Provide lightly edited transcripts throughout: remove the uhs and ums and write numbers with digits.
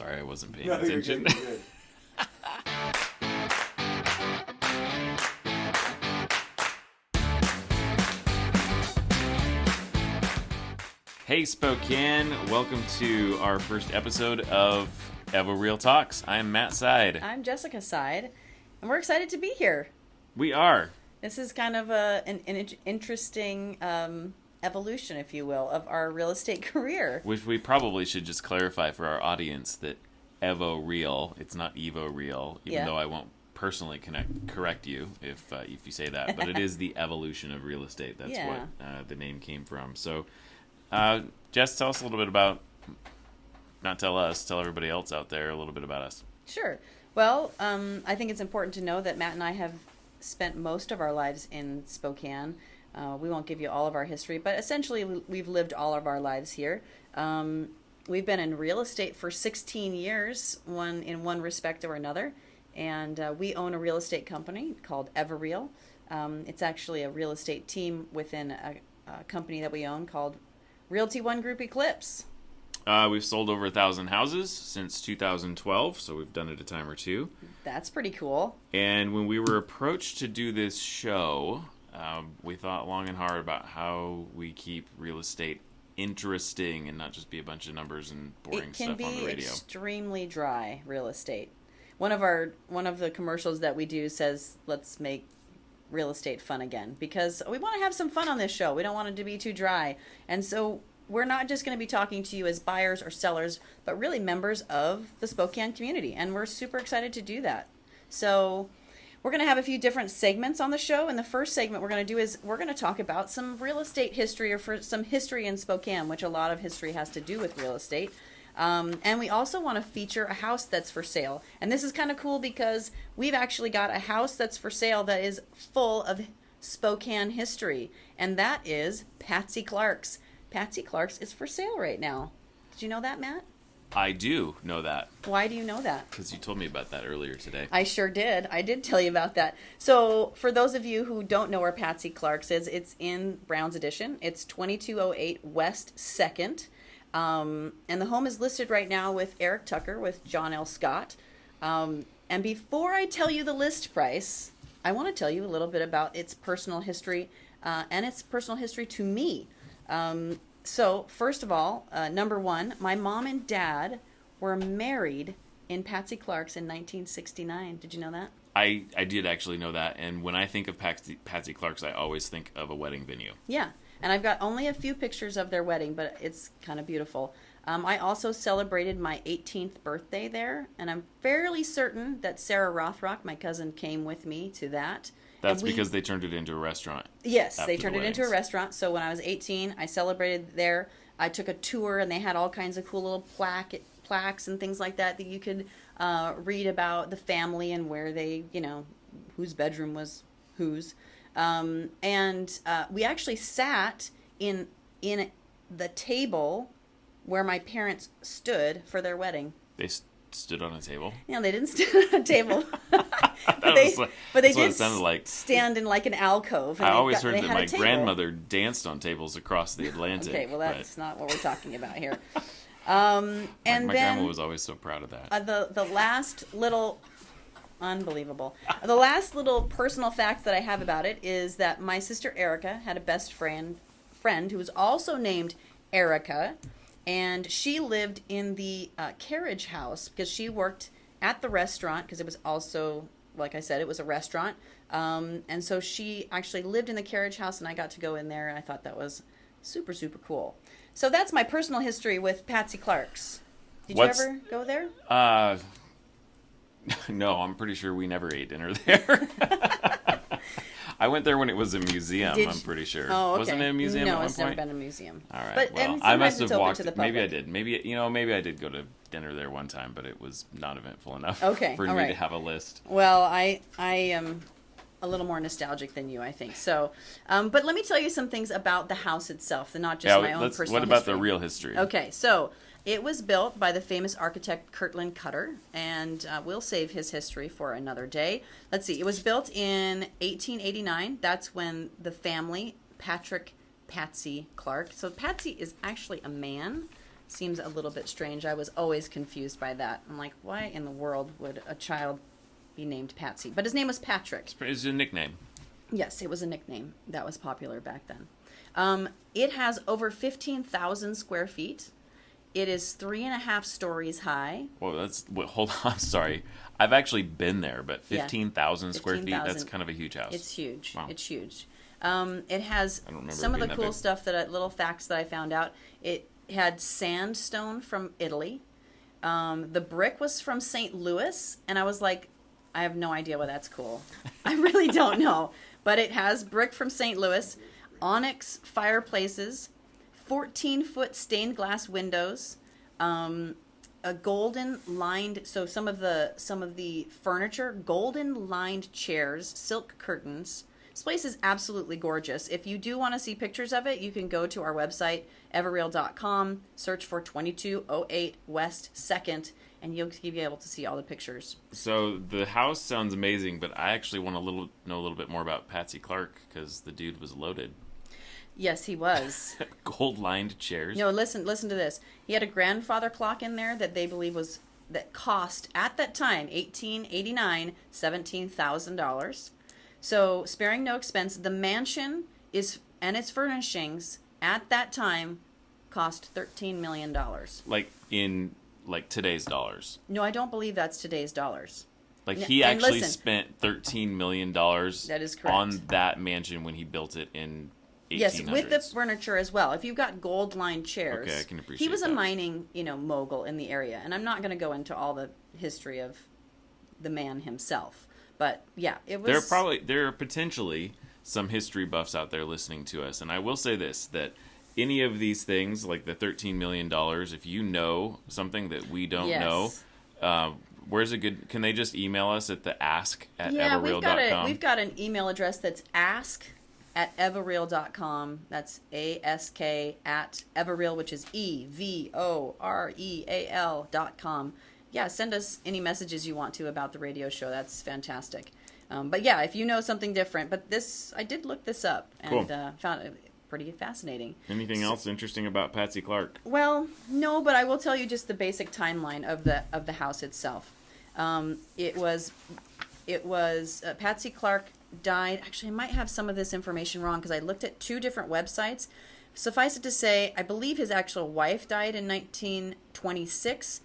Sorry, I wasn't paying No, attention. You're good. Hey, Spokane. Welcome to our first episode of Evo Real Talks. I'm Matt Side. I'm Jessica Side, and we're excited to be here. We are. This is kind of an interesting evolution, if you will, of our real estate career. Which we probably should just clarify for our audience that Evo Real, it's not Evo Real, even though I won't personally correct you if you say that, but it is the evolution of real estate. That's what the name came from. So, Jess, tell us a little bit about, not tell us, tell everybody else out there a little bit about us. Sure. Well, I think it's important to know that Matt and I have spent most of our lives in Spokane. We won't give you all of our history, but essentially we've lived all of our lives here. We've been in real estate for 16 years, in one respect or another, and we own a real estate company called Everreal. It's actually a real estate team within a company that we own called Realty One Group Eclipse. We've sold over 1,000 houses since 2012, so we've done it a time or two. That's pretty cool. And when we were approached to do this show, we thought long and hard about how we keep real estate interesting and not just be a bunch of numbers and boring stuff on the radio. It can be extremely dry, real estate. One of the commercials that we do says, let's make real estate fun again, because we want to have some fun on this show. We don't want it to be too dry. And so we're not just going to be talking to you as buyers or sellers, but really members of the Spokane community. And we're super excited to do that. So we're going to have a few different segments on the show. And the first segment we're going to do is we're going to talk about some real estate history, or for some history in Spokane, which a lot of history has to do with real estate. And we also want to feature a house that's for sale. And this is kind of cool because we've actually got a house that's for sale that is full of Spokane history. And that is Patsy Clark's. Patsy Clark's is for sale right now. Did you know that, Matt? I do know that. Why do you know that? Because you told me about that earlier today. I sure did. I did tell you about that. So for those of you who don't know where Patsy Clark's is, it's in Browne's Addition. It's 2208 West 2nd. And the home is listed right now with Eric Tucker with John L. Scott. And before I tell you the list price, I want to tell you a little bit about its personal history and its personal history to me. So first of all, number one, my mom and dad were married in Patsy Clark's in 1969. Did you know that? I did actually know that. And when I think of Patsy Clark's, I always think of a wedding venue. Yeah. And I've got only a few pictures of their wedding, but it's kind of beautiful. I also celebrated my 18th birthday there, and I'm fairly certain that Sarah Rothrock, my cousin, came with me to that. That's because they turned it into a restaurant. Yes, they turned it into a restaurant. So when I was 18, I celebrated there. I took a tour, and they had all kinds of cool little plaques and things like that you could read about the family and where they, whose bedroom was whose. And we actually sat in the table where my parents stood for their wedding. They stood on a table? They didn't stand on a table. but they did stand in like an alcove. I always heard that my grandmother danced on tables across the Atlantic. Okay, well, that's not what we're talking about here. And my grandma was always so proud of that. The last little... Unbelievable. The last little personal fact that I have about it is that my sister Erica had a best friend who was also named Erica, and she lived in the carriage house because she worked at the restaurant, because it was also, like I said, it was a restaurant. And so she actually lived in the carriage house, and I got to go in there, and I thought that was super, super cool. So that's my personal history with Patsy Clark's. Did you ever go there? No, I'm pretty sure we never ate dinner there. I went there when it was a museum, I'm pretty sure. Oh, okay. Wasn't it a museum at one point? No, it's never been a museum. All right. But, well, I must have walked. Maybe I did. Maybe I did go to dinner there one time, but it was not eventful enough for me to have a list. Well, I am a little more nostalgic than you, I think. So, but let me tell you some things about the house itself, and not just my own personal history. What about the real history? Okay, so it was built by the famous architect Kirtland Cutter, and we'll save his history for another day. Let's see. It was built in 1889. That's when the family, Patsy Clark. So Patsy is actually a man. seems a little bit strange. I was always confused by that. I'm like, why in the world would a child be named Patsy? But his name was Patrick. It's a nickname. Yes, it was a nickname that was popular back then. It has over 15,000 square feet. It is 3.5 stories high. Well, hold on, sorry. I've actually been there, but 15,000 square feet, 15,000. that's kind of a huge house. It's huge. Wow. It's huge. It has some of the cool big. stuff little facts that I found out. It had sandstone from Italy. The brick was from St. Louis, and I was like, I have no idea why that's cool. I really don't know. But it has brick from St. Louis, onyx fireplaces, 14-foot stained glass windows, a golden lined, so some of the furniture, golden lined chairs, silk curtains. This place is absolutely gorgeous. If you do want to see pictures of it, you can go to our website, everreal.com, search for 2208 West 2nd, and you'll be able to see all the pictures. So the house sounds amazing, but I actually want to know a little bit more about Patsy Clark, because the dude was loaded. Yes, he was. Gold-lined chairs. No, listen to this. He had a grandfather clock in there that they believe that cost, at that time, 1889, $17,000. So, sparing no expense, the mansion and its furnishings at that time cost $13 million. Like today's dollars. No, I don't believe that's today's dollars. Like he actually listen, spent $13 million that is correct. On that mansion when he built it in 1800s. Yes, with the furniture as well. If you've got gold-lined chairs. Okay, I can appreciate He was that. a mining, mogul in the area. And I'm not going to go into all the history of the man himself. But, yeah, it was... There are potentially some history buffs out there listening to us. And I will say this, that any of these things, like the $13 million, if you know something that we don't know, where's a good... Can they just email us at the ask@everreal.com? We've got an email address that's ask@everreal.com. That's ASK at Everreal, which is EVOREAL.com. Yeah, send us any messages you want to about the radio show. That's fantastic. But yeah, if you know something different. But I did look this up and found it pretty fascinating. Anything else interesting about Patsy Clark? Well, no, but I will tell you just the basic timeline of the house itself. It was Patsy Clark died. Actually, I might have some of this information wrong because I looked at 2 different websites. Suffice it to say, I believe his actual wife died in 1926.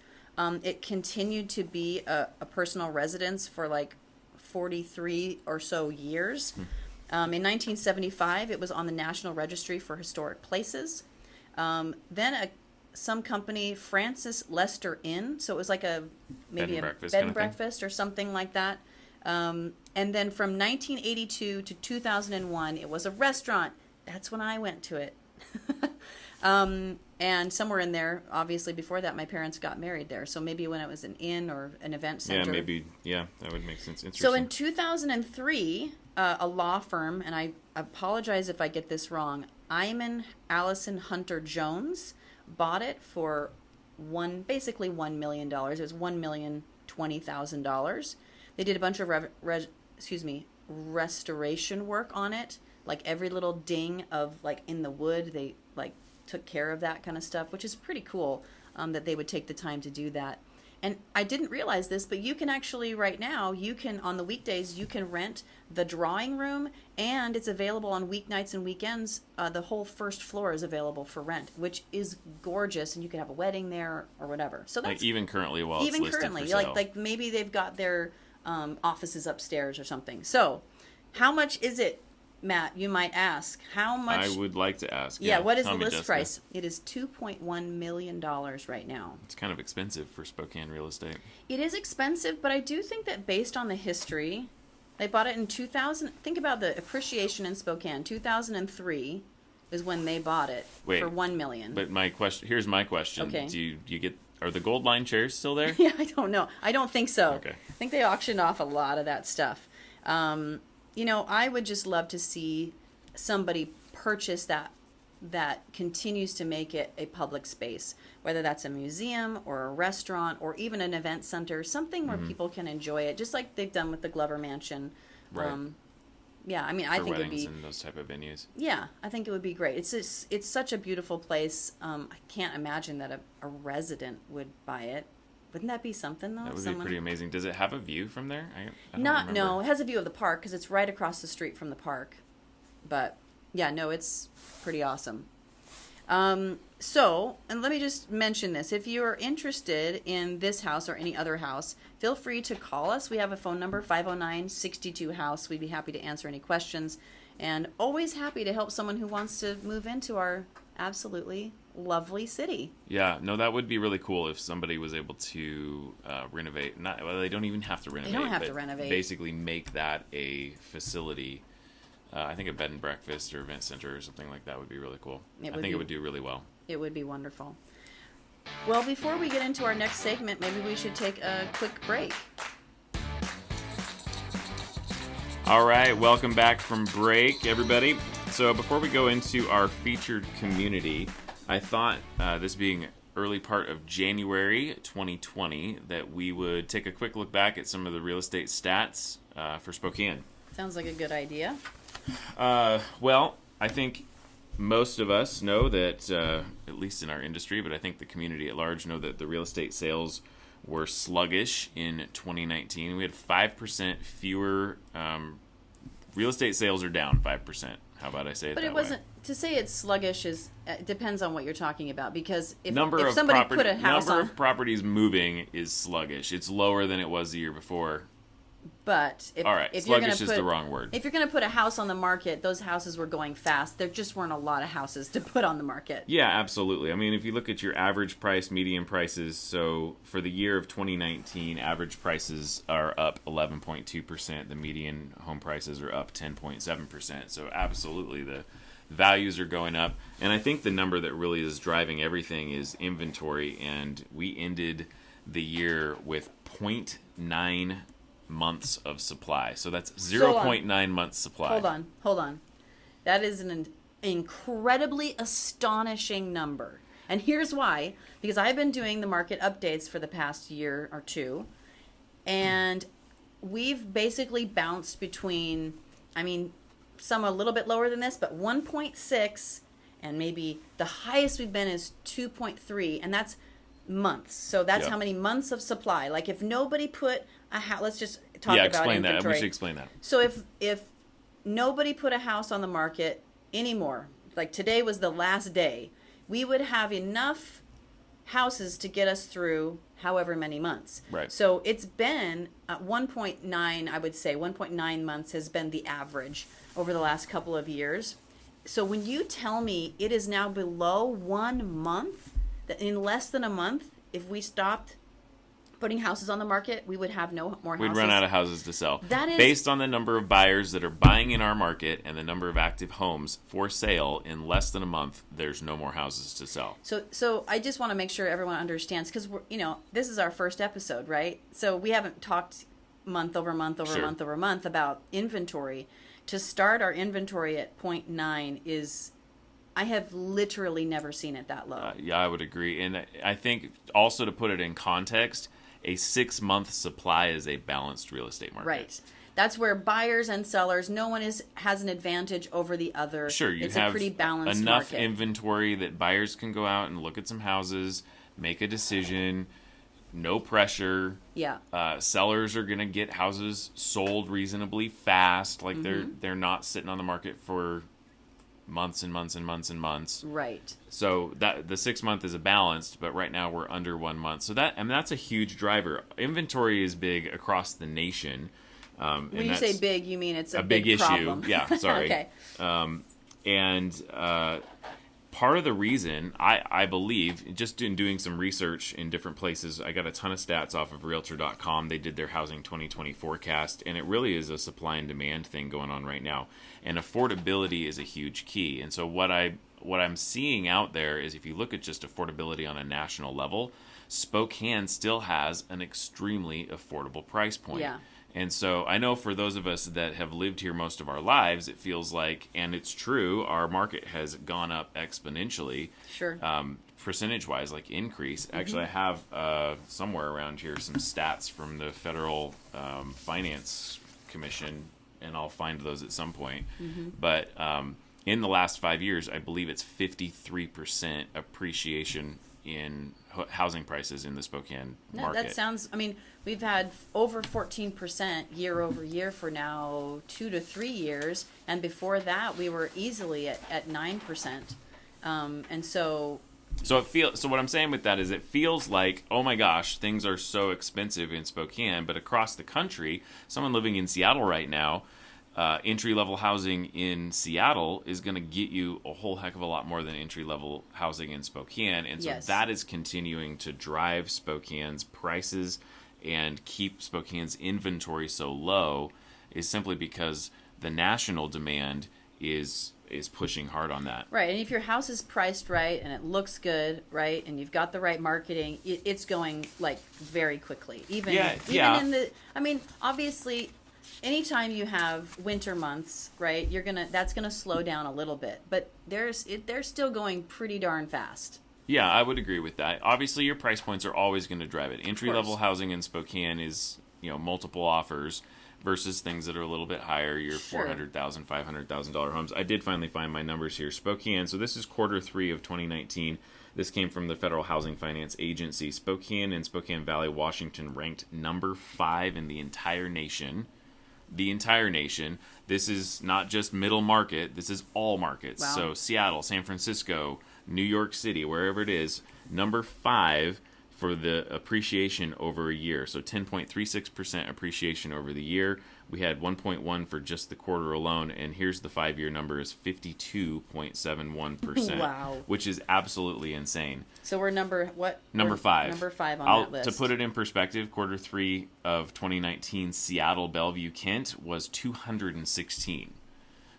It continued to be a personal residence for like 43 or so years. In 1975, it was on the National Registry for Historic Places. Then some company, Francis Lester Inn, so it was like maybe a bed and breakfast or something like that. And then from 1982 to 2001, it was a restaurant. That's when I went to it. And somewhere in there, obviously before that, my parents got married there. So maybe when it was an inn or an event center. That would make sense. Interesting. So in 2003, a law firm, and I apologize if I get this wrong, Iman Allison Hunter Jones bought it for basically $1 million. It was $1,020,000. They did a bunch of restoration work on it, like every little ding of like in the wood. They like took care of that kind of stuff, which is pretty cool that they would take the time to do that. And I didn't realize this, but you can actually right now, on the weekdays, you can rent the drawing room, and it's available on weeknights and weekends. The whole first floor is available for rent, which is gorgeous, and you can have a wedding there or whatever. So that's like even currently while it's listed for sale. like maybe they've got their offices upstairs or something. So how much is it, Matt? You might ask. How much? I would like to ask. Yeah, what is the list price? It is $2.1 million right now. It's kind of expensive for Spokane real estate. It is expensive, but I do think that based on the history, they bought it in 2000. Think about the appreciation in Spokane. 2003 is when they bought it for $1 million. But here's my question. Okay. Do you get... Are the gold line chairs still there? Yeah, I don't know. I don't think so. Okay. I think they auctioned off a lot of that stuff. I would just love to see somebody purchase that continues to make it a public space, whether that's a museum or a restaurant or even an event center, something where people can enjoy it, just like they've done with the Glover Mansion. Right. Yeah, I mean, for I think it'd weddings be and those type of venues. Yeah, I think it would be great. It's such a beautiful place. I can't imagine that a resident would buy it. Wouldn't that be something though? That would be pretty amazing. Does it have a view from there? I don't remember. No, it has a view of the park because it's right across the street from the park. But yeah, no, it's pretty awesome. So, and let me just mention this. If you are interested in this house or any other house, feel free to call us. We have a phone number, 509-62-HOUSE. We'd be happy to answer any questions. And always happy to help someone who wants to move into our absolutely lovely city. Yeah, no, that would be really cool if somebody was able to renovate. Well, they don't even have to renovate. They don't have to renovate. Basically make that a facility. I think a bed and breakfast or event center or something like that would be really cool. I think it would do really well. It would be wonderful. Well, before we get into our next segment, maybe we should take a quick break. All right, welcome back from break, everybody. So before we go into our featured community, I thought this being early part of January 2020 that we would take a quick look back at some of the real estate stats for Spokane. Sounds like a good idea. Well, I think most of us know that, at least in our industry, but I think the community at large know that the real estate sales were sluggish in 2019. We had 5% fewer real estate sales are down 5%. How about I say it that way? But it wasn't, to say it's sluggish is, depends on what you're talking about, because if number somebody put a house number on... of properties moving is sluggish. It's lower than it was the year before. But if, all right, if you're sluggish gonna is the wrong word. If you're going to put a house on the market, those houses were going fast. There just weren't a lot of houses to put on the market. Yeah, absolutely. I mean, if you look at your average price, median prices, so for the year of 2019, average prices are up 11.2%. The median home prices are up 10.7%. So absolutely, the values are going up. And I think the number that really is driving everything is inventory. And we ended the year with 0.9 months of supply. So that's 0.9 months supply. Hold on. That is an incredibly astonishing number. And here's why. Because I've been doing the market updates for the past year or two. And we've basically bounced between, I mean, some a little bit lower than this, but 1.6, and maybe the highest we've been is 2.3, and that's months. So that's how many months of supply. Like if nobody put a house, let's just talk about explain inventory. that. We should explain that. So if nobody put a house on the market anymore, like today was the last day, we would have enough houses to get us through however many months. Right. So it's been 1.9, I would say 1.9 months has been the average over the last couple of years. So when you tell me it is now below 1 month, that in less than a month, if we stopped putting houses on the market, we would have no more houses. We'd run out of houses to sell. That is based on the number of buyers that are buying in our market and the number of active homes for sale. In less than a month, there's no more houses to sell. So I just want to make sure everyone understands, because we're, this is our first episode, right? So we haven't talked month over month over month over month about inventory. To start our inventory at 0.9 is, I have literally never seen it that low. Yeah, I would agree. And I think also to put it in context, a 6-month supply is a balanced real estate market. Right. That's where buyers and sellers, no one has an advantage over the other. Sure, you it's have a pretty balanced enough market. inventory that buyers can go out and look at some houses, make a decision, no pressure. Yeah. Sellers are going to get houses sold reasonably fast. Like they're not sitting on the market for months and months and months and months. Right. So that the 6 month is a balanced, but right now we're under 1 month. So that's a huge driver. Inventory is big across the nation. When you say big, you mean it's a big issue. Problem. Yeah, sorry. Okay. Part of the reason, I believe, just in doing some research in different places, I got a ton of stats off of Realtor.com. They did their housing 2020 forecast, and it really is a supply and demand thing going on right now. And affordability is a huge key. And so what I'm seeing out there is, if you look at just affordability on a national level, Spokane still has an extremely affordable price point. Yeah. And so I know for those of us that have lived here most of our lives, it feels like, and it's true, our market has gone up exponentially. Sure. Percentage-wise, like increase. Actually, I have somewhere around here some stats from the Federal Finance Commission and I'll find those at some point. But in the last 5 years, I believe it's 53% appreciation in housing prices in the Spokane market. That sounds, I mean, we've had over 14% year over year for now 2 to 3 years. And before that, we were easily at 9%. And so So what I'm saying with that is it feels like, oh my gosh, things are so expensive in Spokane, but across the country, someone living in Seattle right now, entry-level housing in Seattle is going to get you a whole heck of a lot more than entry-level housing in Spokane. And so that is continuing to drive Spokane's prices and keep Spokane's inventory so low, is simply because the national demand is pushing hard on that. Right, and if your house is priced right and it looks good, right, and you've got the right marketing, it's going like very quickly. Even in the, I mean, obviously, anytime you have winter months, right, that's gonna slow down a little bit, but they're still going pretty darn fast. Yeah, I would agree with that. Obviously, your price points are always going to drive it. Entry-level housing in Spokane is, multiple offers versus things that are a little bit higher, your $400,000, $500,000 homes. I did finally find my numbers here. Spokane, so this is Q3 of 2019. This came from the Federal Housing Finance Agency. Spokane and Spokane Valley, Washington ranked number 5 in the entire nation. The entire nation. This is not just middle market. This is all markets. Wow. So Seattle, San Francisco, New York City, wherever it is, number 5 for the appreciation over a year. So 10.36% appreciation over the year. We had 1.1 for just the quarter alone, and here's the 5-year number is 52.71%. Wow. Which is absolutely insane. So we're number 5. Number 5 on that list. To put it in perspective, Q3 of 2019, Seattle, Bellevue, Kent was 216.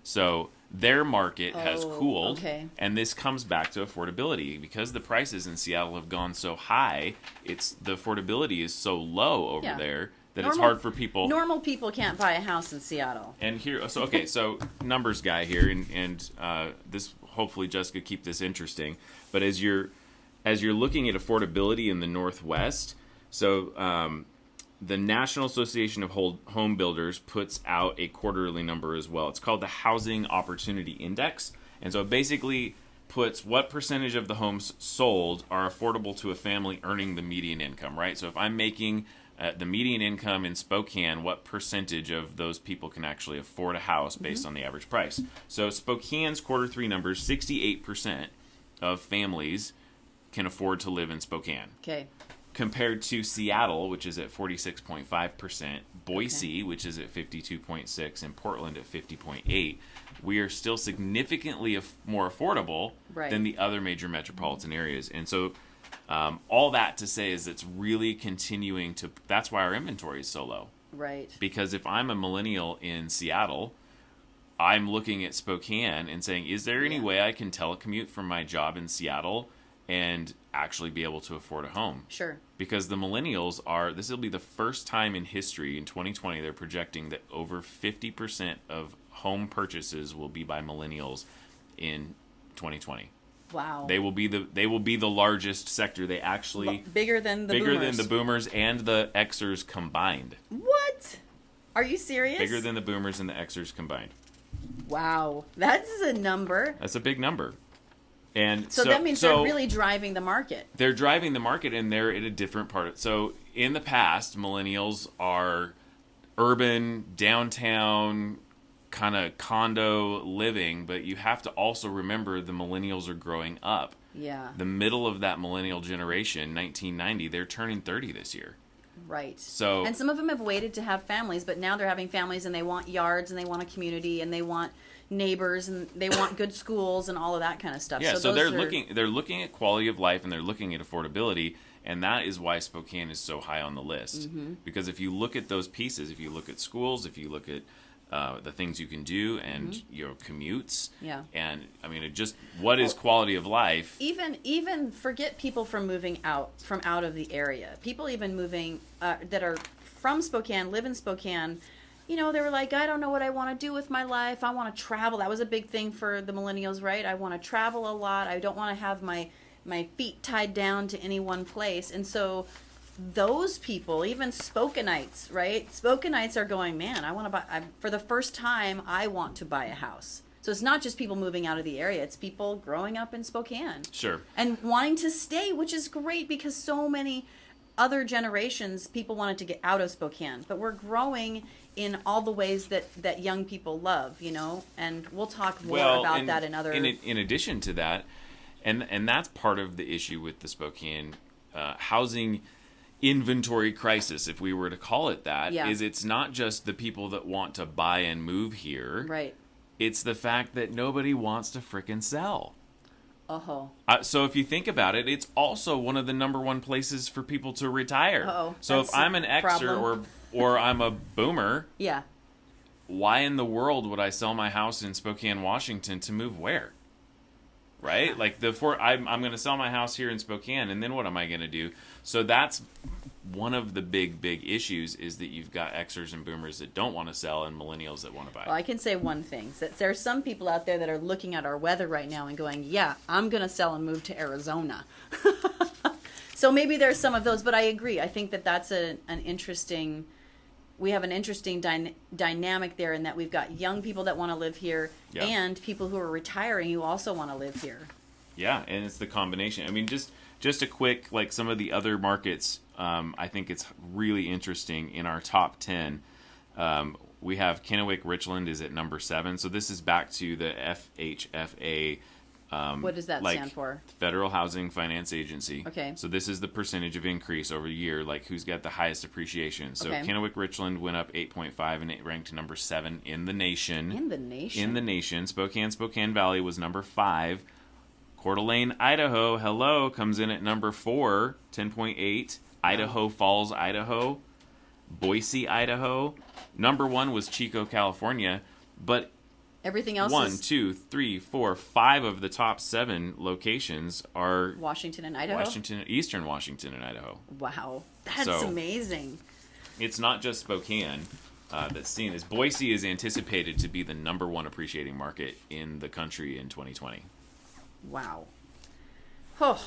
So their market has cooled, and this comes back to affordability. Because the prices in Seattle have gone so high, the affordability is so low over there that it's hard for people. Normal people can't buy a house in Seattle. And here, so numbers guy here, and this hopefully Jessica keep this interesting. But as you're looking at affordability in the Northwest, so the National Association of Home Builders puts out a quarterly number as well. It's called the Housing Opportunity Index. And so it basically puts what percentage of the homes sold are affordable to a family earning the median income, right? So if I'm making the median income in Spokane, what percentage of those people can actually afford a house based on the average price? So Spokane's Q3 numbers, 68% of families can afford to live in Spokane. Okay. Compared to Seattle, which is at 46.5%, Boise, which is at 52.6%, and Portland at 50.8%, we are still significantly more affordable than the other major metropolitan areas. And so all that to say is it's really continuing to, that's why our inventory is so low. Right. Because if I'm a millennial in Seattle, I'm looking at Spokane and saying, is there any way I can telecommute from my job in Seattle and actually be able to afford a home? Sure. Because the millennials this will be the first time in history in 2020, they're projecting that over 50% of home purchases will be by millennials in 2020. Wow. They will be the largest sector. They actually bigger than the boomers and the Xers combined. What? Are you serious? Bigger than the boomers and the Xers combined. Wow. That's a number. That's a big number. And so that means they're really driving the market. They're driving the market, and they're at a different part. So in the past, millennials are urban, downtown, kind of condo living, but you have to also remember the millennials are growing up. Yeah. The middle of that millennial generation, 1990, they're turning 30 this year. Right. So, and some of them have waited to have families, but now they're having families, and they want yards, and they want a community, and they want neighbors, and they want good schools and all of that kind of stuff. Yeah, so they're looking at quality of life, and they're looking at affordability, and that is why Spokane is so high on the list. Mm-hmm. Because if you look at those pieces, if you look at schools, if you look at the things you can do, and your commutes, and I mean, what is quality of life? Even forget people from moving out of the area. People even moving that are from Spokane, live in Spokane. They were like, I don't know what I want to do with my life. I want to travel. That was a big thing for the millennials, right? I want to travel a lot. I don't want to have my feet tied down to any one place. And so those people, even Spokaneites, right? Spokaneites are going, man, I want to buy, for the first time, I want to buy a house. So it's not just people moving out of the area, it's people growing up in Spokane. Sure. And wanting to stay, which is great because so many other generations, people wanted to get out of Spokane. But we're growing in all the ways that young people love, you know? And we'll talk more about that in other... In addition to that, and that's part of the issue with the Spokane housing inventory crisis, if we were to call it that, is it's not just the people that want to buy and move here. Right. It's the fact that nobody wants to frickin' sell. Uh-oh. So if you think about it, it's also one of the number one places for people to retire. Uh-oh. So if I'm an Xer or I'm a boomer, yeah, why in the world would I sell my house in Spokane, Washington to move where? Right? Like I'm going to sell my house here in Spokane, and then what am I going to do? So that's one of the big issues, is that you've got Xers and boomers that don't want to sell and millennials that want to buy. Well, I can say one thing. That there are some people out there that are looking at our weather right now and going, yeah, I'm going to sell and move to Arizona. So maybe there's some of those, but I agree. I think that's an interesting... We have an interesting dynamic there in that we've got young people that want to live here and people who are retiring who also want to live here. Yeah, and it's the combination. I mean, just a quick, like some of the other markets, I think it's really interesting. In our top 10, we have Kennewick Richland is at number 7. So this is back to the FHFA. What does that stand for? Federal Housing Finance Agency. Okay. So this is the percentage of increase over the year, like who's got the highest appreciation. So Kennewick Richland went up 8.5 and it ranked number 7 in the nation. In the nation. Spokane Valley was number 5. Coeur d'Alene, Idaho, hello, comes in at number 4, 10.8. Idaho Falls, Idaho. Boise, Idaho. Number 1 was Chico, California. But everything else 1, 2, 3, 4, 5 of the top 7 locations are Washington and Idaho? Eastern Washington and Idaho. Wow. That's amazing. It's not just Spokane that's seeing this. Boise is anticipated to be the number 1 appreciating market in the country in 2020. Wow. Oh,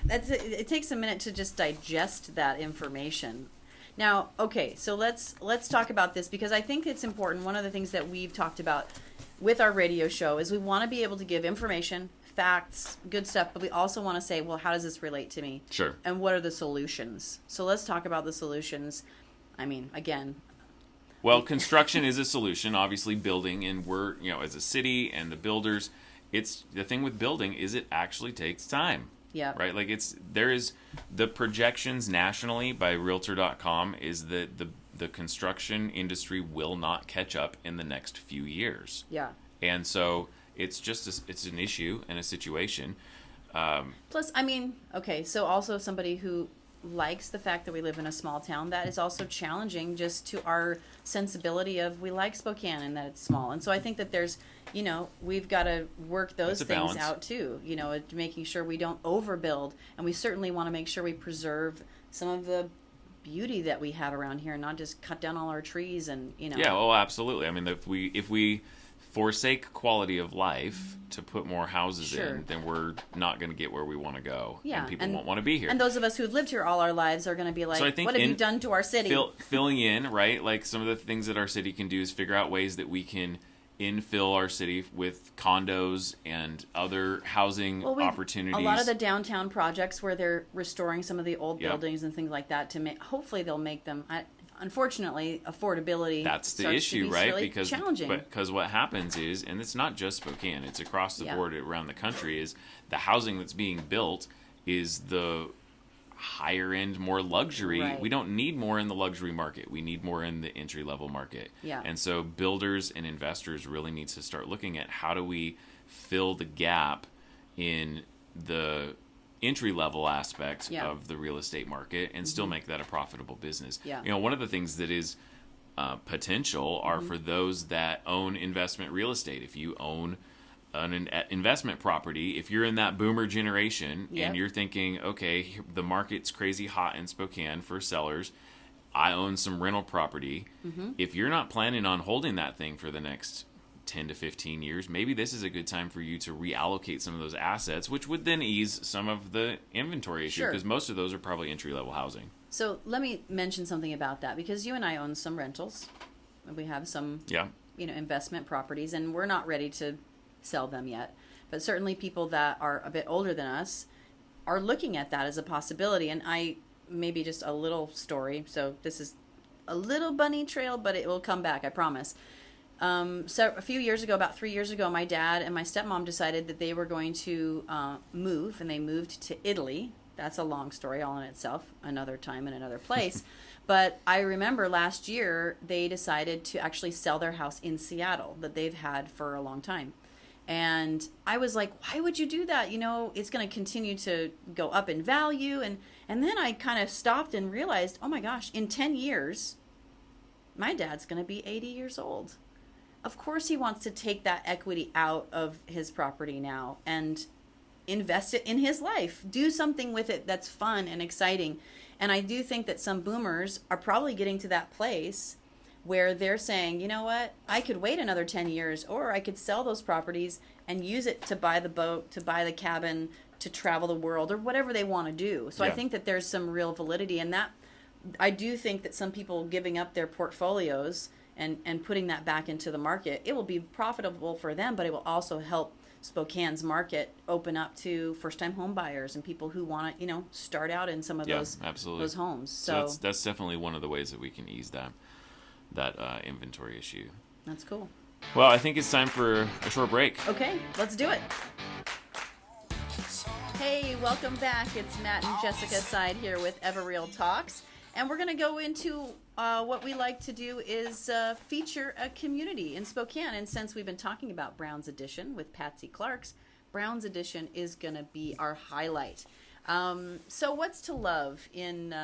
it takes a minute to just digest that information. Now, okay, so let's talk about this because I think it's important. One of the things that we've talked about with our radio show is we want to be able to give information, facts, good stuff, but we also want to say, well, how does this relate to me? Sure. And what are the solutions? So let's talk about the solutions. I mean, again... Well, construction is a solution, obviously building, and we're, as a city and the builders, it's the thing with building is it actually takes time. Yeah. Right? Like there is the projections nationally by Realtor.com is that the construction industry will not catch up in the next few years. Yeah. And so it's just it's an issue and a situation. Plus, I mean, okay, so also somebody who likes the fact that we live in a small town, that is also challenging just to our sensibility of we like Spokane and that it's small. And so I think that there's, we've got to work those things balance out too, making sure we don't overbuild. And we certainly want to make sure we preserve some of the beauty that we have around here and not just cut down all our trees and, Yeah, oh, absolutely. I mean, if we forsake quality of life to put more houses in, then we're not going to get where we want to go. Yeah, and people won't want to be here. And those of us who've lived here all our lives are going to be like, what have you done to our city? Filling in, right? Like some of the things that our city can do is figure out ways that we can infill our city with condos and other housing opportunities. A lot of the downtown projects where they're restoring some of the old buildings and things like that to make, hopefully they'll make them... Unfortunately, affordability that's the issue, right? Really challenging. Because what happens is, and it's not just Spokane, it's across the board around the country, is the housing that's being built is the higher end, more luxury. Right. We don't need more in the luxury market. We need more in the entry level market. Yeah. And so builders and investors really need to start looking at how do we fill the gap in the entry-level aspects of the real estate market and still make that a profitable business. Yeah. One of the things that is potential are for those that own investment real estate. If you own an investment property, if you're in that boomer generation and you're thinking, okay, the market's crazy hot in Spokane for sellers, I own some rental property. If you're not planning on holding that thing for the next 10 to 15 years, maybe this is a good time for you to reallocate some of those assets, which would then ease some of the inventory issue, because most of those are probably entry-level housing. So let me mention something about that, because you and I own some rentals. We have some investment properties, and we're not ready to sell them yet. But certainly people that are a bit older than us are looking at that as a possibility. And maybe just a little story. So this is a little bunny trail, but it will come back, I promise. So a few years ago, about 3 years ago, my dad and my stepmom decided that they were going to move, and they moved to Italy. That's a long story all in itself, another time in another place. But I remember last year, they decided to actually sell their house in Seattle that they've had for a long time. And I was like, why would you do that? It's going to continue to go up in value. And then I kind of stopped and realized, oh my gosh, in 10 years, my dad's going to be 80 years old. Of course he wants to take that equity out of his property now and invest it in his life. Do something with it that's fun and exciting. And I do think that some boomers are probably getting to that place where they're saying, you know what, I could wait another 10 years, or I could sell those properties and use it to buy the boat, to buy the cabin, to travel the world, or whatever they want to do. So I think that there's some real validity in that. I do think that some people giving up their portfolios and putting that back into the market, it will be profitable for them, but it will also help Spokane's market open up to first-time home buyers and people who want to, start out in some of those homes. So that's definitely one of the ways that we can ease that inventory issue. That's cool. Well, I think it's time for a short break. Okay, let's do it. Hey, welcome back. It's Matt and Jessica Side here with Ever Real Talks. And we're going to go into what we like to do is feature a community in Spokane. And since we've been talking about Browne's Edition with Patsy Clark's, Browne's Edition is going to be our highlight. So what's to love in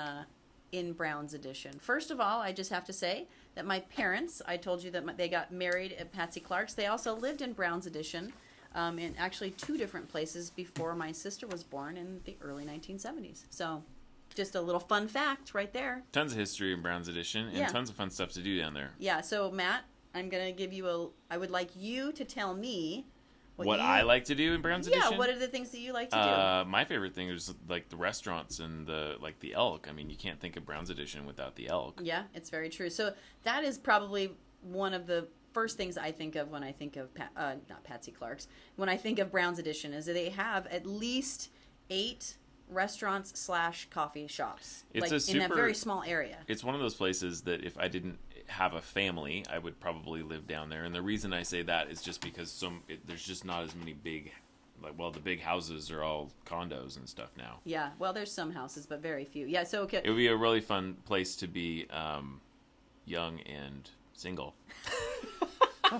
Browne's Edition? First of all, I just have to say that my parents, I told you that they got married at Patsy Clark's. They also lived in Browne's Edition in actually 2 different places before my sister was born in the early 1970s. So just a little fun fact right there. Tons of history in Browne's Edition and tons of fun stuff to do down there. Yeah, so Matt, I'm going to give you I would like you to tell me what I like to do in Browne's Edition? Yeah, what are the things that you like to do? My favorite thing is like the restaurants and the elk. I mean, you can't think of Browne's Edition without the elk. Yeah, it's very true. So that is probably one of the first things I think of when I think of not Patsy Clark's. When I think of Browne's Edition, is that they have at least 8 restaurants / coffee shops. It's in that very small area. It's one of those places that if I didn't have a family, I would probably live down there. And the reason I say that is just because there's just not as many big, the big houses are all condos and stuff now. Yeah, well, there's some houses, but very few. Yeah, so okay. It would be a really fun place to be young and single.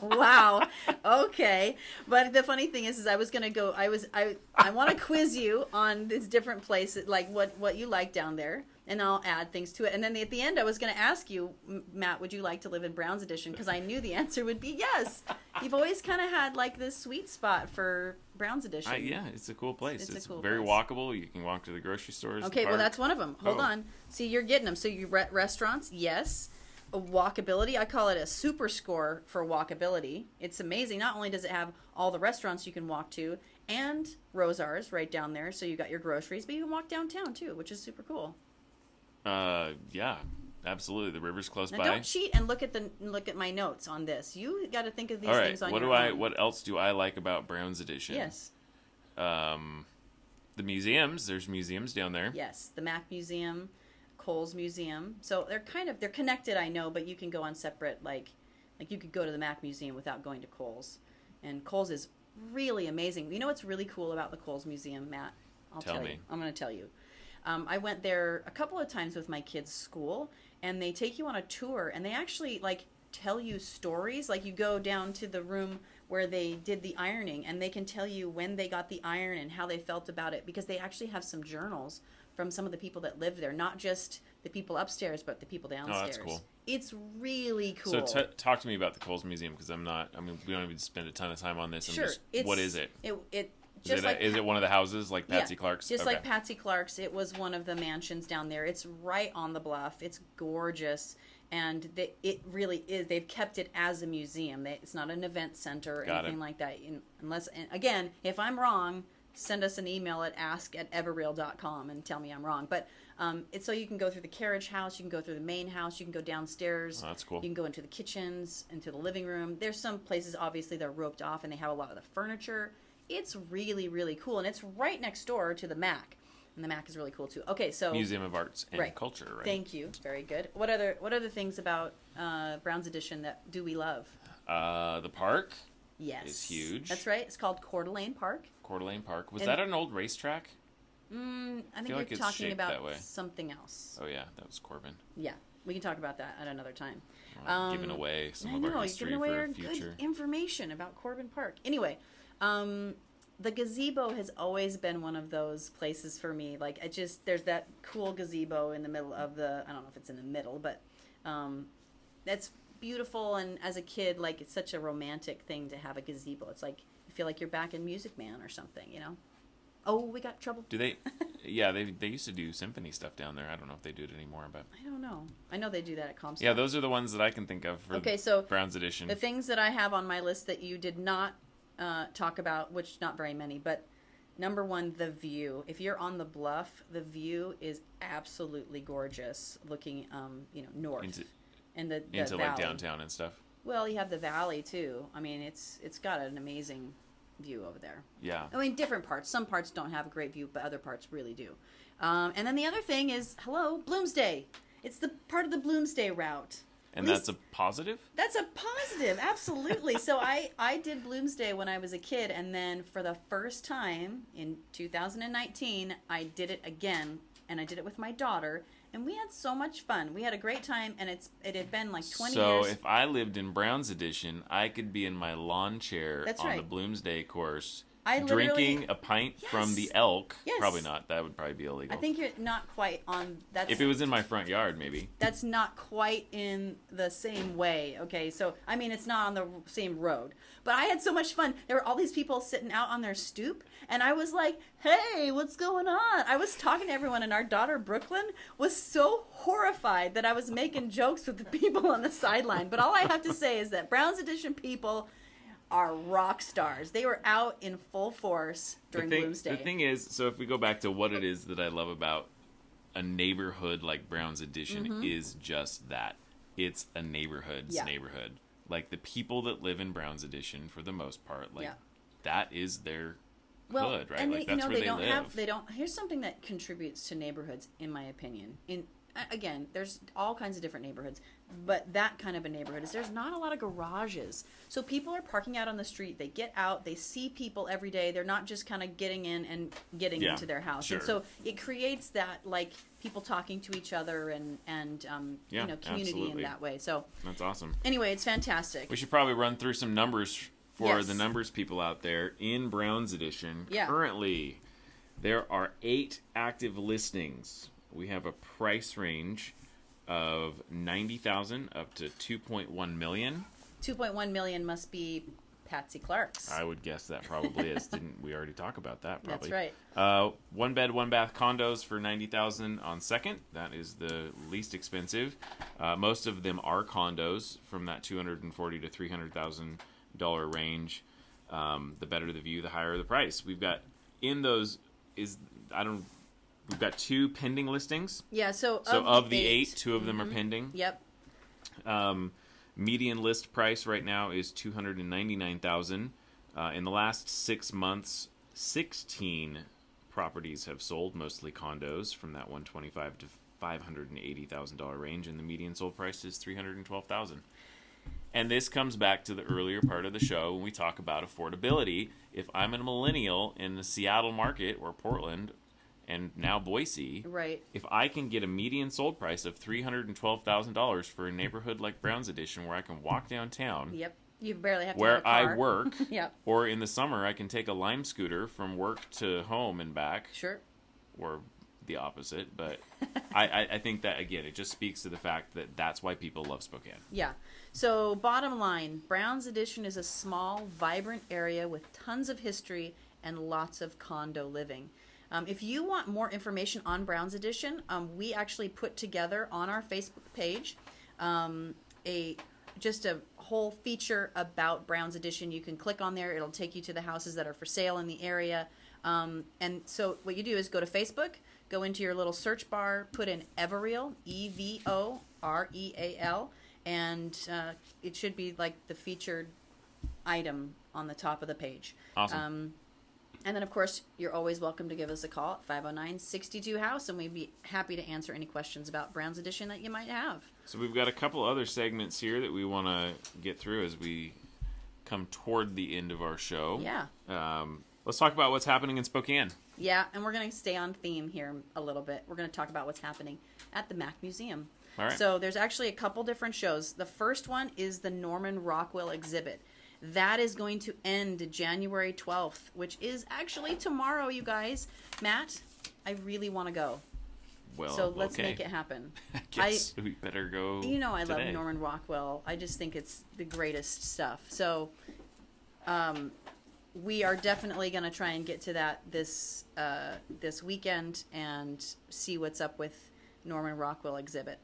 Wow. Okay. But the funny thing is I was going to go, I want to quiz you on this different place, like what you like down there, and I'll add things to it. And then at the end, I was going to ask you, Matt, would you like to live in Browne's Edition? Because I knew the answer would be yes. You've always kind of had like this sweet spot for Browne's Edition. Yeah, it's a cool place. It's cool very place. Walkable. You can walk to the grocery stores. Okay, well, that's one of them. Hold on. See, you're getting them. So you restaurants, yes. Walkability, I call it a super score for walkability. It's amazing. Not only does it have all the restaurants you can walk to and Rosars right down there, so you got your groceries, but you can walk downtown too, which is super cool. Yeah, absolutely. The river's close by. Don't cheat and look at my notes on this. You got to think of these things on your own. What else do I like about Browne's Edition? Yes. The museums. There's museums down there. Yes, the Mac Museum, Kohl's Museum. So they're connected, I know, but you can go on separate, like you could go to the Mac Museum without going to Kohl's. And Kohl's is really amazing. You know what's really cool about the Kohl's Museum, Matt? I'll tell you. I'm going to tell you. I went there a couple of times with my kids' school, and they take you on a tour, and they actually tell you stories. Like you go down to the room where they did the ironing, and they can tell you when they got the iron and how they felt about it, because they actually have some journals from some of the people that lived there, not just the people upstairs, but the people downstairs. Oh, that's cool. It's really cool. So talk to me about the Kohl's Museum, because we don't even spend a ton of time on this. Sure. What is it? Is it one of the houses like Patsy Clark's? Just like Patsy Clark's. It was one of the mansions down there. It's right on the bluff. It's gorgeous. And it really is. They've kept it as a museum. It's not an event center or anything like that. Unless, and again, if I'm wrong, send us an email at ask@everreal.com and tell me I'm wrong. But it's so you can go through the carriage house, you can go through the main house, you can go downstairs. Oh, that's cool. You can go into the kitchens, into the living room. There's some places, obviously, they're roped off and they have a lot of the furniture. It's really, really cool. And it's right next door to the MAC. And the MAC is really cool too. Okay, so Museum of Arts and Culture, right? Thank you. Very good. What other things about Browne's Edition that do we love? The park. Yes. Is huge. That's right. It's called Coeur d'Alene Park. Coeur d'Alene Park. Was that an old racetrack? I think you're talking about something else. Oh yeah, that was Corbin. Yeah, we can talk about that at another time. Giving away some of our history for the future. Good information about Corbin Park. Anyway, the gazebo has always been one of those places for me. Like, there's that cool gazebo in the middle of I don't know if it's in the middle, but that's beautiful. And as a kid, like, it's such a romantic thing to have a gazebo. It's like, you feel like you're back in Music Man or something, you know? Oh, we got trouble. Do they? Yeah, they used to do symphony stuff down there. I don't know if they do it anymore, but I don't know. I know they do that at Comstock. Yeah, those are the ones that I can think of for Browne's Edition. The things that I have on my list that you did not talk about, which not very many, but number one, the view. If you're on the bluff, the view is absolutely gorgeous, looking north into the valley. Like downtown and stuff. Well, you have the valley too. I mean, it's got an amazing view over there. Yeah. I mean, different parts. Some parts don't have a great view, but other parts really do. And then the other thing is, Bloomsday. It's the part of the Bloomsday route. And that's a positive? That's a positive, absolutely. So I did Bloomsday when I was a kid, and then for the first time in 2019, I did it again, and I did it with my daughter, and we had so much fun. We had a great time, and it had been like 20 years. So if I lived in Browne's Edition, I could be in my lawn chair on the Bloomsday course, drinking a pint from the elk. Yes. Probably not. That would probably be illegal. I think you're not quite on that. If it was in my front yard, maybe. That's not quite in the same way. Okay, so I mean, it's not on the same road. But I had so much fun. There were all these people sitting out on their stoop, and I was like, "Hey, what's going on?" I was talking to everyone, and our daughter Brooklyn was so horrified that I was making jokes with the people on the sideline. But all I have to say is that Browne's Edition people are rock stars. They were out in full force during Bloomsday. The thing is, so if we go back to what it is that I love about a neighborhood like Browne's Edition, is just that. It's a neighborhood's neighborhood. Like, the people that live in Browne's Edition, for the most part, that is their hood, right? And like, that's where they live. Here's something that contributes to neighborhoods, in my opinion. Again, there's all kinds of different neighborhoods, but that kind of a neighborhood is there's not a lot of garages. So people are parking out on the street. They get out. They see people every day. They're not just kind of getting in and getting into their house. Sure. And so it creates that, like, people talking to each other and community absolutely. in that way. So that's awesome. Anyway, it's fantastic. We should probably run through some numbers for the numbers people out there in Browne's Edition. Yeah. Currently, there are 8 active listings. We have a price range of $90,000 up to $2.1 million. $2.1 million must be Patsy Clark's. I would guess that probably is. Didn't we already talk about that? Probably. That's right. 1 bed, 1 bath condos for $90,000 on Second. That is the least expensive. Most of them are condos from that $240,000 to $300,000 range. The better the view, the higher the price. We've got in those We've got 2 pending listings. Yeah, so of the 8, 2 of them are pending. Yep. Median list price right now is $299,000. In the last 6 months, 16 properties have sold, mostly condos, from that $125,000 to $580,000 range, and the median sold price is $312,000. And this comes back to the earlier part of the show when we talk about affordability. If I'm a millennial in the Seattle market or Portland, and now Boise, right? If I can get a median sold price of $312,000 for a neighborhood like Browne's Edition, where I can walk downtown, yep, you barely have to where have a car. I work, yep, or in the summer I can take a Lime scooter from work to home and back, sure, or the opposite. But I think that, again, it just speaks to the fact that that's why people love Spokane. Yeah. So bottom line, Browne's Edition is a small, vibrant area with tons of history and lots of condo living. If you want more information on Browne's Edition, we actually put together on our Facebook page just a whole feature about Browne's Edition. You can click on there. It'll take you to the houses that are for sale in the area. And so what you do is go to Facebook, go into your little search bar, put in Evoreal, Evoreal, and it should be like the featured item on the top of the page. Awesome. And then, of course, you're always welcome to give us a call at 509-62-HOUSE, and we'd be happy to answer any questions about Browne's Edition that you might have. So we've got a couple other segments here that we want to get through as we come toward the end of our show. Yeah. Let's talk about what's happening in Spokane. Yeah, and we're going to stay on theme here a little bit. We're going to talk about what's happening at the Mack Museum. All right. So there's actually a couple different shows. The first one is the Norman Rockwell exhibit. That is going to end January 12th, which is actually tomorrow, you guys. Matt, I really want to go. Well, so let's make it happen. I guess we better go. You know I today. love Norman Rockwell. I just think it's the greatest stuff. So we are definitely going to try and get to that this weekend and see what's up with Norman Rockwell exhibit.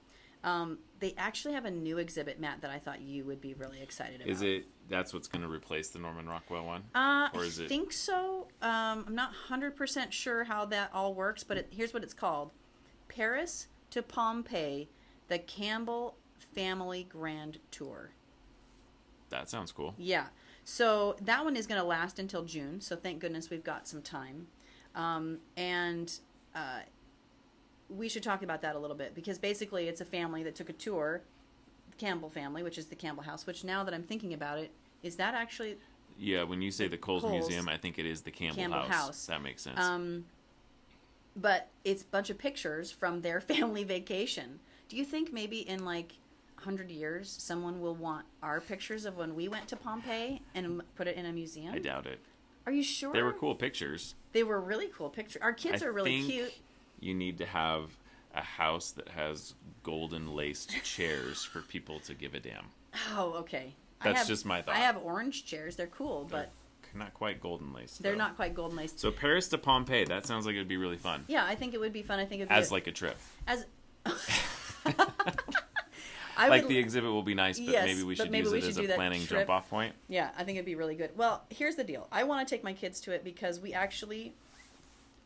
They actually have a new exhibit, Matt, that I thought you would be really excited about. Is it? That's what's going to replace the Norman Rockwell one? Or is I think so. I'm not 100% sure how that all works, but here's what it's called. Paris to Pompeii, the Campbell Family Grand Tour. That sounds cool. Yeah. So that one is going to last until June, so thank goodness we've got some time. We should talk about that a little bit, because basically it's a family that took a tour, the Campbell family, which is the Campbell House, which now that I'm thinking about it, is that actually... Yeah, when you say the Coles Museum, I think it is the Campbell House. That makes sense. But it's a bunch of pictures from their family vacation. Do you think maybe in like 100 years someone will want our pictures of when we went to Pompeii and put it in a museum? I doubt it. Are you sure? They were cool pictures. They were really cool pictures. Our kids are really cute. You need to have a house that has golden laced chairs for people to give a damn. Oh, okay. That's just my thought. I have orange chairs. They're cool, but... Not quite golden laced. They're not quite golden laced. So Paris to Pompeii, that sounds like it would be really fun. Yeah, I think it would be fun. I think it would be... like a trip. As... The exhibit will be nice, but maybe we should use it as a planning jump-off point. Yeah, I think it'd be really good. Well, here's the deal. I want to take my kids to it because we actually...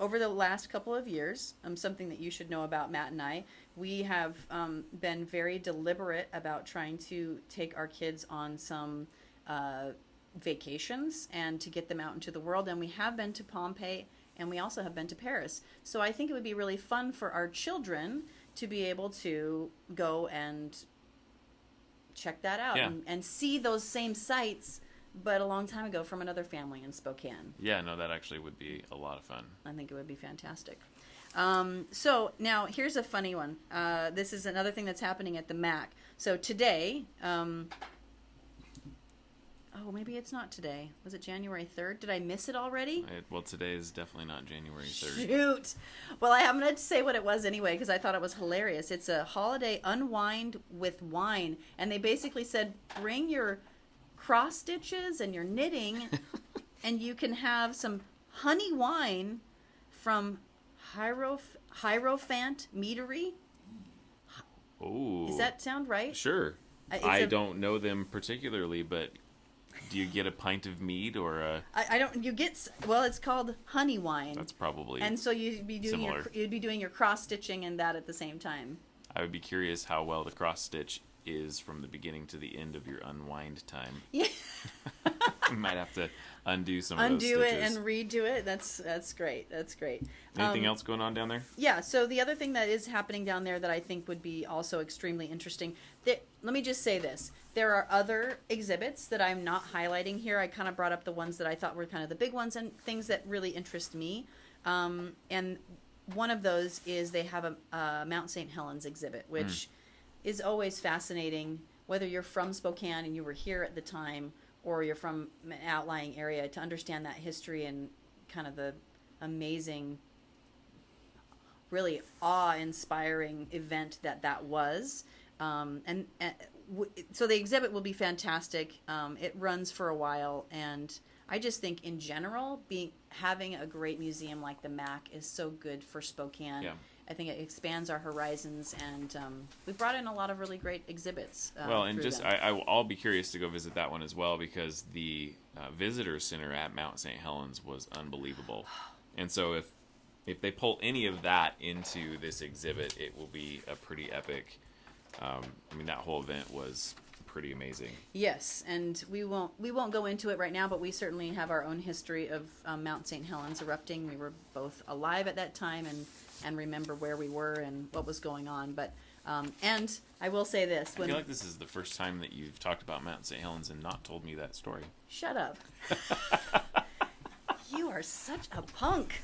Over the last couple of years, something that you should know about Matt and I, we have been very deliberate about trying to take our kids on some vacations and to get them out into the world. And we have been to Pompeii, and we also have been to Paris. So I think it would be really fun for our children to be able to go and check that out and see those same sites, but a long time ago from another family in Spokane. Yeah, no, that actually would be a lot of fun. I think it would be fantastic. So now here's a funny one. This is another thing that's happening at the Mac. So today, maybe it's not today. Was it January 3rd? Did I miss it already? Well, today is definitely not January 3rd. Shoot. Well, I'm going to say what it was anyway, because I thought it was hilarious. It's a holiday unwind with wine. And they basically said, bring your cross stitches and your knitting, and you can have some honey wine from Hierophant Meadery. Oh, does that sound right? Sure. I don't know them particularly, but do you get a pint of mead or a... I don't. You get... Well, it's called honey wine. That's probably And so you'd be doing your cross stitching and that at the same time. I would be curious how well the cross stitch is from the beginning to the end of your unwind time. Yeah. You might have to undo some of those stitches. Undo it and redo it. That's great. That's great. Anything else going on down there? Yeah, so the other thing that is happening down there that I think would be also extremely interesting, let me just say this. There are other exhibits that I'm not highlighting here. I kind of brought up the ones that I thought were kind of the big ones and things that really interest me. And one of those is they have a Mount St. Helens exhibit, which is always fascinating, whether you're from Spokane and you were here at the time, or you're from an outlying area, to understand that history and kind of the amazing, really awe-inspiring event that was. So the exhibit will be fantastic. It runs for a while, and I just think in general, having a great museum like the MAC is so good for Spokane. Yeah. I think it expands our horizons, and we brought in a lot of really great exhibits. Well, and just I'll be curious to go visit that one as well, because the visitor center at Mount St. Helens was unbelievable. And so if they pull any of that into this exhibit, it will be a pretty epic. I mean, that whole event was pretty amazing. Yes, and we won't go into it right now, but we certainly have our own history of Mount St. Helens erupting. We were both alive at that time and remember where we were and what was going on. But and I will say this: I feel like this is the first time that you've talked about Mount St. Helens and not told me that story. Shut up! You are such a punk.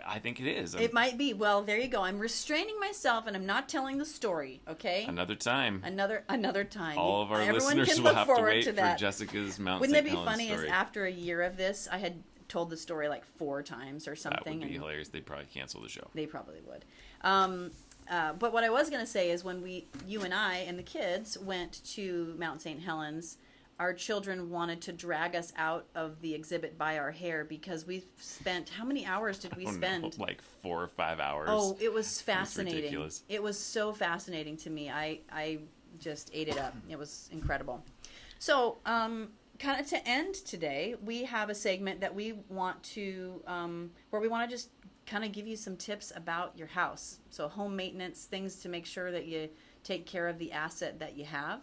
I think it is. It might be. Well, there you go. I'm restraining myself, and I'm not telling the story. Okay. Another time. Another time. All of our Everyone listeners can will look have to forward wait to for that. Jessica's Mount Wouldn't St. it be Helens funny? story. Is after a year of this, I had told the story like 4 times or something. That would be hilarious. They'd probably cancel the show. They probably would. But what I was going to say is when you and I and the kids went to Mount St. Helens, our children wanted to drag us out of the exhibit by our hair because we spent, how many hours did we spend? Like 4 or 5 hours. Oh, it was fascinating. ridiculous. It was so fascinating to me. I just ate it up. It was incredible. So, kind of to end today, we have a segment that we want to, where we want to just kind of give you some tips about your house. So home maintenance, things to make sure that you take care of the asset that you have.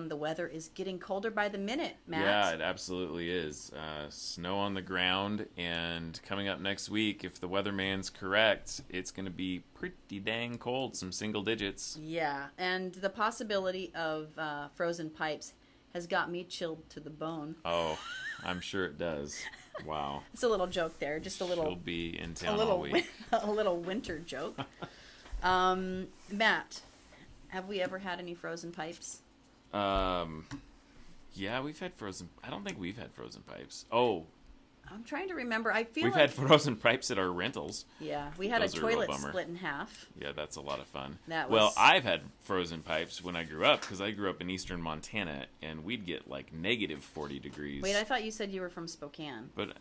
The weather is getting colder by the minute, Matt. Yeah, it absolutely is. Snow on the ground, and coming up next week, if the weatherman's correct, it's going to be pretty dang cold, some single digits. Yeah, and the possibility of frozen pipes has got me chilled to the bone. Oh, I'm sure it does. Wow. It's a little joke there, just a little. She'll be in town all week. A little winter joke. Matt, have we ever had any frozen pipes? Yeah, we've had frozen. I don't think we've had frozen pipes. Oh, I'm trying to remember. I feel we've had frozen pipes at our rentals. Yeah, we had Those a are a real toilet bummer. split in half. Yeah, that's a lot of fun. Well, I've had frozen pipes when I grew up, because I grew up in eastern Montana, and we'd get like negative 40 degrees. Wait, I thought you said you were from Spokane. But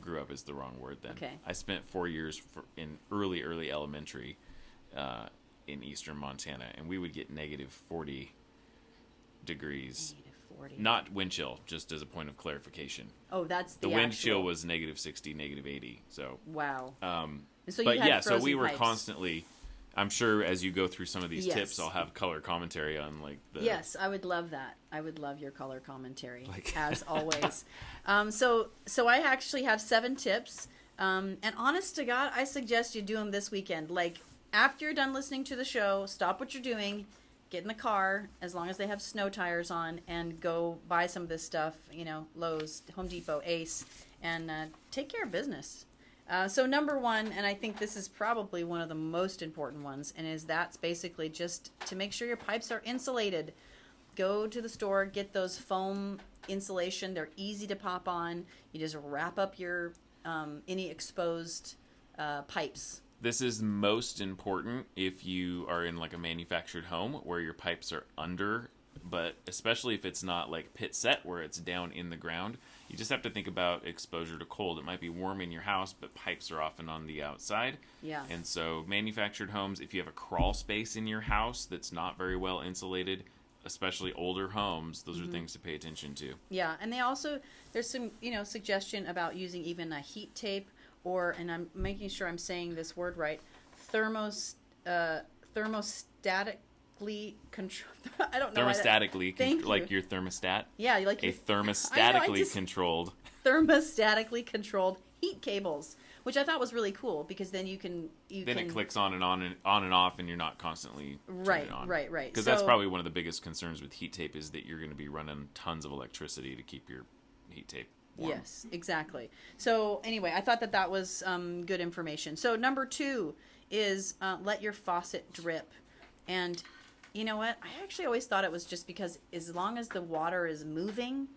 grew up is the wrong word then. Okay. I spent 4 years in early elementary in eastern Montana, and we would get negative 40 degrees. Negative 40. Not wind chill, just as a point of clarification. Oh, that's the wind chill was negative 60, negative 80. So wow. So so we were constantly. I'm sure as you go through some of these tips, I'll have color commentary on like the. Yes, I would love that. I would love your color commentary as always. So I actually have 7 tips, and honest to God, I suggest you do them this weekend. Like after you're done listening to the show, stop what you're doing. Get in the car, as long as they have snow tires on, and go buy some of this stuff, Lowe's, Home Depot, Ace, and take care of business. So number 1, and I think this is probably one of the most important ones, and that's basically just to make sure your pipes are insulated. Go to the store, get those foam insulation. They're easy to pop on. You just wrap up your any exposed pipes. This is most important if you are in like a manufactured home where your pipes are under, but especially if it's not like pit set where it's down in the ground. You just have to think about exposure to cold. It might be warm in your house, but pipes are often on the outside. Yeah. And so manufactured homes, if you have a crawl space in your house that's not very well insulated, especially older homes, those are things to pay attention to. Yeah, and there's some, suggestion about using even a heat tape, or, and I'm making sure I'm saying this word right, thermostatically control. I don't know. Thermostatically, like your thermostat. Yeah, like a thermostatically controlled. Thermostatically controlled heat cables, which I thought was really cool because then you can. Then it clicks on and off, and you're not constantly turning it on. Right. Because that's probably one of the biggest concerns with heat tape is that you're going to be running tons of electricity to keep your heat tape warm. Yes, exactly. So anyway, I thought that was good information. So number 2 is let your faucet drip. And you know what? I actually always thought it was just because as long as the water is moving,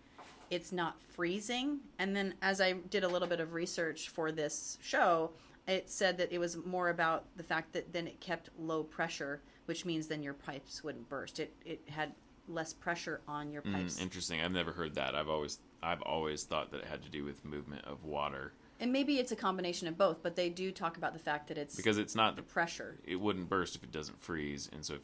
it's not freezing. And then as I did a little bit of research for this show, it said that it was more about the fact that then it kept low pressure, which means then your pipes wouldn't burst. It had less pressure on your pipes. Interesting. I've never heard that. I've always I've always thought that it had to do with movement of water. And maybe it's a combination of both, but they do talk about the fact that it's because it's not the pressure. It wouldn't burst if it doesn't freeze, and so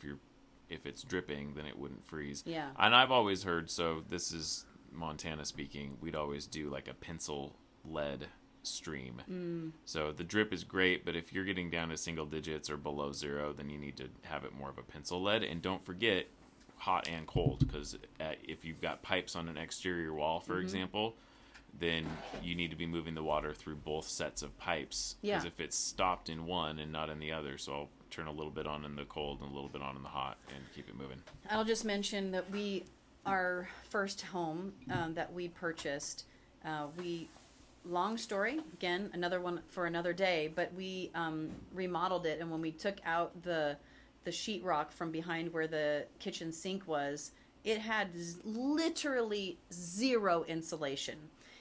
if it's dripping, then it wouldn't freeze. Yeah. And I've always heard, so this is Montana speaking, we'd always do like a pencil lead stream. So the drip is great, but if you're getting down to single digits or below 0, then you need to have it more of a pencil lead. And don't forget hot and cold, because if you've got pipes on an exterior wall, for example, then you need to be moving the water through both sets of pipes. Because if it's stopped in one and not in the other, so I'll turn a little bit on in the cold and a little bit on in the hot and keep it moving. I'll just mention that our first home that we purchased, long story, again, another one for another day, but we remodeled it, and when we took out the sheetrock from behind where the kitchen sink was, it had literally 0 insulation.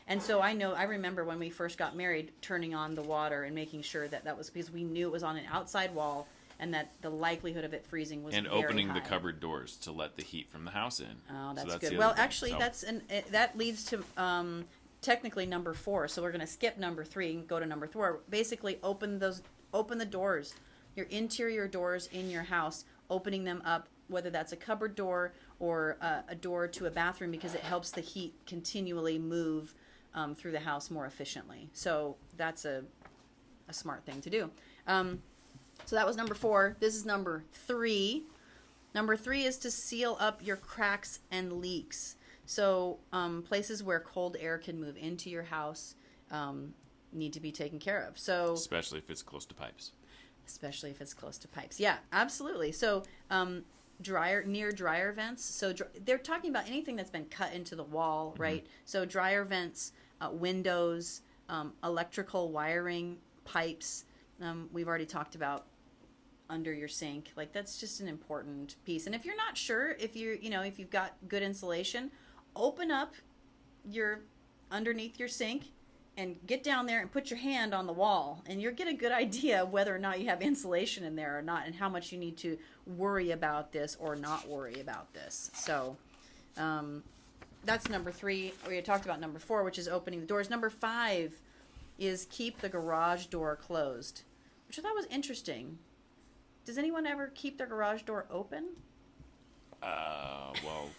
And so I remember when we first got married, turning on the water and making sure that was because we knew it was on an outside wall and that the likelihood of it freezing was very high. And opening the cupboard doors to let the heat from the house in. Oh, that's good. Well, actually, that leads to technically number 4. So we're going to skip number 3 and go to number 4. Basically, open the doors, your interior doors in your house, opening them up, whether that's a cupboard door or a door to a bathroom, because it helps the heat continually move through the house more efficiently. So that's a smart thing to do. So that was number 4. This is number 3. Number 3 is to seal up your cracks and leaks. So places where cold air can move into your house need to be taken care of. So especially if it's close to pipes. Yeah, absolutely. So near dryer vents. So they're talking about anything that's been cut into the wall, right? So dryer vents, windows, electrical wiring, pipes. We've already talked about under your sink. Like, that's just an important piece. And if you're not sure, if you've got good insulation, open up underneath your sink and get down there and put your hand on the wall, and you'll get a good idea of whether or not you have insulation in there or not, and how much you need to worry about this or not worry about this. So that's number 3. We had talked about number 4, which is opening the doors. Number 5 is keep the garage door closed, which I thought was interesting. Does anyone ever keep their garage door open? Well,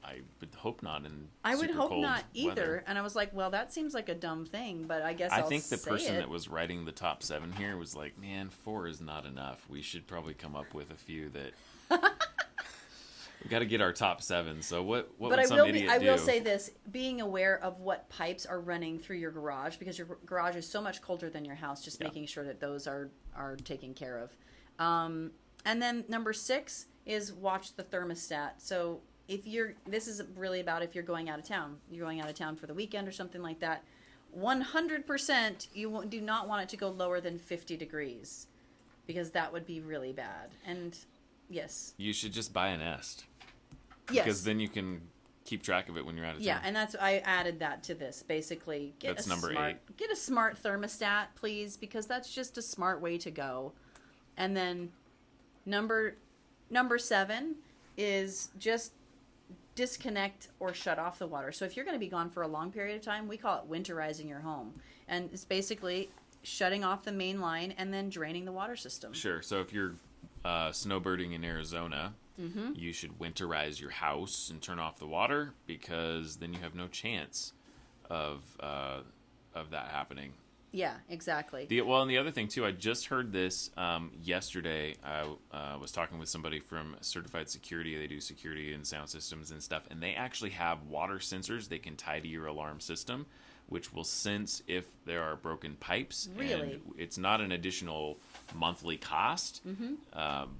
I would hope not. I would hope not either. Weather. And I was like, well, that seems like a dumb thing, but I guess I think the person that was writing the top 7 here was like, man, 4 is not enough. We should probably come up with a few that we got to get our top 7. So what would some idiot do? I will say this: being aware of what pipes are running through your garage, because your garage is so much colder than your house. Just making sure that those are taken care of. And then number 6 is watch the thermostat. So this is really about if you're going out of town. You're going out of town for the weekend or something like that. 100% you do not want it to go lower than 50 degrees, because that would be really bad. And yes, you should just buy a Nest. Yes, because then you can keep track of it when you're out of town. Yeah, and I added that to this. Basically, that's number 8. Get a smart thermostat, please, because that's just a smart way to go. And then number 7 is just disconnect or shut off the water. So if you're going to be gone for a long period of time, we call it winterizing your home. And it's basically shutting off the main line and then draining the water system. Sure. So if you're snowbirding in Arizona, you should winterize your house and turn off the water, because then you have no chance of that happening. Yeah, exactly. And the other thing too, I just heard this yesterday. I was talking with somebody from Certified Security. They do security and sound systems and stuff, and they actually have water sensors they can tie to your alarm system, which will sense if there are broken pipes. Really? And it's not an additional monthly cost,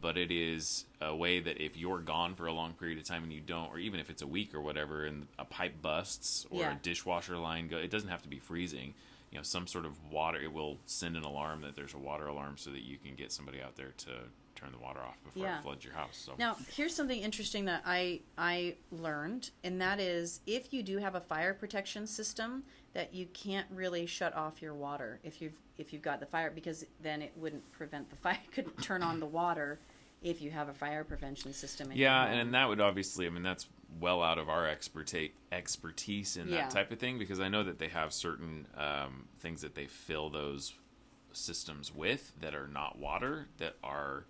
but it is a way that if you're gone for a long period of time and you don't, or even if it's a week or whatever, and a pipe busts or a dishwasher line it doesn't have to be freezing. Some sort of water, it will send an alarm that there's a water alarm, so that you can get somebody out there to turn the water off before it floods your house. So now, here's something interesting that I learned, and that is, if you do have a fire protection system, that you can't really shut off your water if you've got the fire, because then it wouldn't prevent the fire. Couldn't turn on the water if you have a fire prevention system in Yeah, your home. and that would obviously, I mean, that's well out of our expertise in that type of thing, because I know that they have certain things that they fill those systems with that are not water, that are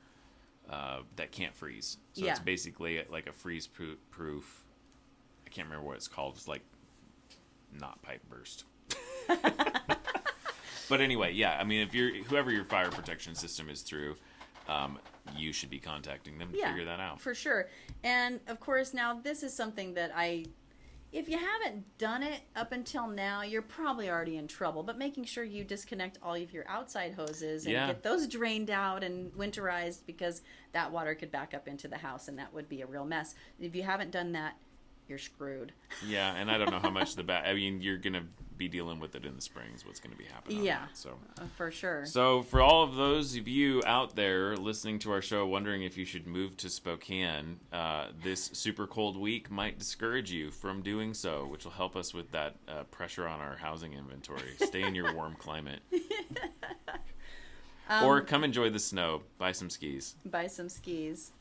that can't freeze. So it's basically like a freeze-proof, I can't remember what it's called. It's like not pipe burst. But anyway, yeah, I mean, if you're whoever your fire protection system is through, you should be contacting them to figure that out. For sure. And of course, now this is something that if you haven't done it up until now, you're probably already in trouble. But making sure you disconnect all of your outside hoses and get those drained out and winterized, because that water could back up into the house and that would be a real mess. If you haven't done that, you're screwed. Yeah, and I don't know how much I mean, you're going to be dealing with it in the spring is what's going to be happening. Yeah, on that, so. For sure. So for all of those of you out there listening to our show wondering if you should move to Spokane, this super cold week might discourage you from doing so, which will help us with that pressure on our housing inventory. Stay in your warm climate. Or come enjoy the snow. Buy some skis. Buy some skis.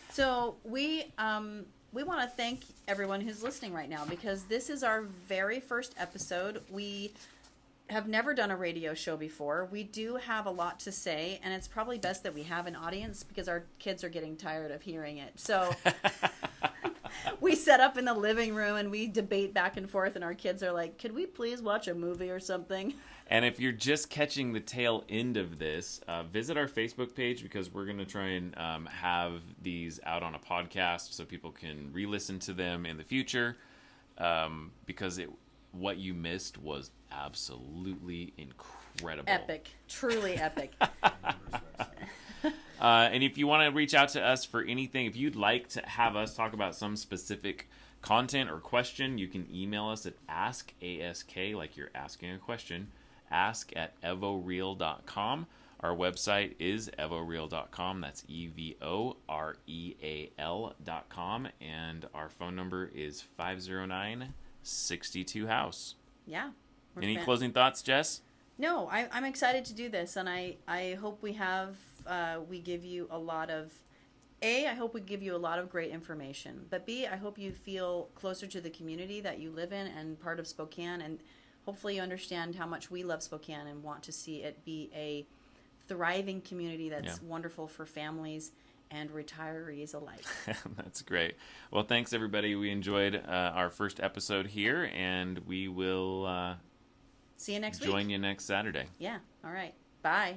So we want to thank everyone who's listening right now, because this is our very first episode. We have never done a radio show before. We do have a lot to say, and it's probably best that we have an audience, because our kids are getting tired of hearing it. So we set up in the living room and we debate back and forth, and our kids are like, could we please watch a movie or something? And if you're just catching the tail end of this, visit our Facebook page, because we're going to try and have these out on a podcast so people can re-listen to them in the future, because what you missed was absolutely incredible. Epic. Truly epic. And if you want to reach out to us for anything, if you'd like to have us talk about some specific content or question, you can email us at ask, like you're asking a question, ask@evoreal.com. Our website is evoreal.com. That's EVOREAL.com. And our phone number is 509-62-HOUSE. Yeah. Any closing thoughts, Jess? No, I'm excited to do this, and I hope we give you a lot of, I hope we give you a lot of great information, but B, I hope you feel closer to the community that you live in and part of Spokane, and hopefully you understand how much we love Spokane and want to see it be a thriving community that's wonderful for families and retirees alike. That's great. Well, thanks, everybody. We enjoyed our first episode here, and we will see you next week. Join you next Saturday. Yeah. All right. Bye.